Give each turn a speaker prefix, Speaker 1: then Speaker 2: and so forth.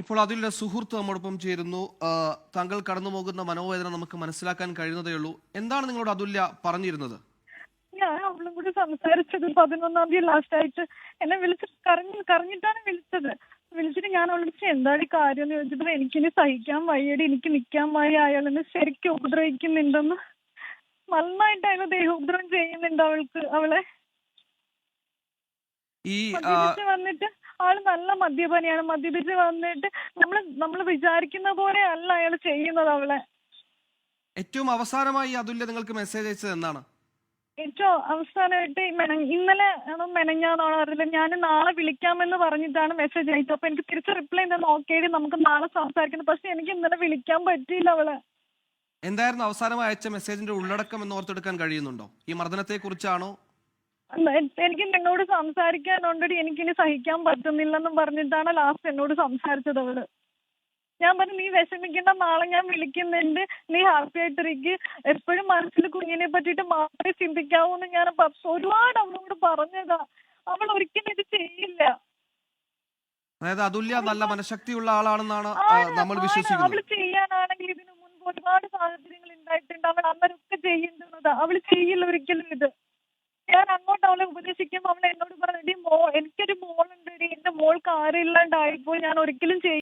Speaker 1: ഇപ്പോൾ അതിലെ സുഹൃത്ത് നമ്മോടൊപ്പം ചേരുന്നു. താങ്കൾ കടന്നുപോകുന്ന മനോവേദന നമുക്ക് മനസ്സിലാക്കാൻ കഴിയുന്നതേ ഉള്ളൂ. എന്താണ് നിങ്ങളോട് അതുല്യ പറഞ്ഞിരുന്നത്?
Speaker 2: ഞാൻ അവളും കൂടി സംസാരിച്ചത് 11-ാം തീയതി ലാസ്റ്റ് ആയിട്ട് എന്നെ വിളിച്ച് കരഞ്ഞിട്ടാണ് വിളിച്ചത്. വിളിച്ചിട്ട് ഞാൻ അവളോട് ചോദിച്ചു എന്താണ് ഈ കാര്യം എന്ന് ചോദിച്ചപ്പോൾ എനിക്കിനി സഹിക്കാൻ വയ്യടി, എനിക്ക് നിൽക്കാൻ വയ്യ, അയാളെന്നെ ശരിക്കും ഉപദ്രവിക്കുന്നുണ്ടെന്ന്. നന്നായിട്ട് അയാൾ ദേഹോപദ്രവം ചെയ്യുന്നുണ്ട് അവളെ.
Speaker 1: ഈ
Speaker 2: മദ്യപിച്ച് വന്നിട്ട് ആള് നല്ല മദ്യപാനിയാണ്. മദ്യപിച്ച് വന്നിട്ട് നമ്മള് വിചാരിക്കുന്ന പോലെ അല്ല അയാൾ ചെയ്യുന്നത് അവളെ.
Speaker 1: ഏറ്റവും അവസാനമായി അതുല്യ നിങ്ങൾക്ക് മെസ്സേജ് അയച്ചത് എന്നാണ്?
Speaker 2: ഏറ്റവും അവസാനമായിട്ട് ഇന്നലെ ആണോ മെനഞ്ഞാന്നാണോ അറിയില്ല, ഞാൻ നാളെ വിളിക്കാമെന്ന് പറഞ്ഞിട്ടാണ് മെസ്സേജ് അയച്ചത്. അപ്പൊ എനിക്ക് തിരിച്ച് റിപ്ലൈ എന്താ ഓക്കേടി നമുക്ക് നാളെ സംസാരിക്കണം. പക്ഷെ എനിക്ക് ഇന്നലെ വിളിക്കാൻ പറ്റിയില്ല അവളെ.
Speaker 1: എന്തായിരുന്നു അവസാനമായി അയച്ച മെസ്സേജിന്റെ ഉള്ളടക്കം എന്ന് ഓർത്തെടുക്കാൻ കഴിയുന്നുണ്ടോ? ഈ മർദ്ദനത്തെ കുറിച്ചാണോ?
Speaker 2: എനിക്ക് നിന്നോട് സംസാരിക്കാനുണ്ടടി, എനിക്കിനി സഹിക്കാൻ പറ്റുന്നില്ലെന്നും പറഞ്ഞിട്ടാണ് ലാസ്റ്റ് എന്നോട് സംസാരിച്ചത് അവള്. ഞാൻ പറഞ്ഞു നീ വിഷമിക്കണ്ട, നാളെ ഞാൻ വിളിക്കുന്നുണ്ട്, നീ ഹാപ്പി ആയിട്ടിരിക്ക്, എപ്പോഴും മനസ്സിൽ കുഞ്ഞിനെ പറ്റിയിട്ട് മാത്രമേ ചിന്തിക്കാവൂ എന്ന് ഞാൻ ഒരുപാട് അവളോട് പറഞ്ഞതാ. അവൾ ഒരിക്കലും ഇത് ചെയ്യില്ല.
Speaker 1: അതായത് അതുല്യ നല്ല മനഃശക്തിയുള്ള ആളാണെന്നാണ്
Speaker 2: ആണ്
Speaker 1: നമ്മൾ
Speaker 2: ആണ്
Speaker 1: വിശ്വസിക്കുന്നത്.
Speaker 2: അവള് ചെയ്യാനാണെങ്കിൽ ഇതിനു മുൻപ് ഒരുപാട് സാഹചര്യങ്ങൾ ഉണ്ടായിട്ടുണ്ട്. അവൾ അന്നേരമൊക്കെ ചെയ്യേണ്ടുന്നതാ. അവള് ചെയ്യില്ല ഒരിക്കലും ഇത്. ഞാൻ അങ്ങോട്ട് അവളെ ഉപദേശിക്കുമ്പോൾ അവൾ എന്നോട് പറഞ്ഞു, എനിക്കൊരു മോളുണ്ട്, എന്റെ മോൾക്ക് ആരും ഇല്ലാണ്ടായിപ്പോ ഞാൻ ഒരിക്കലും ചെയ്യില്ല.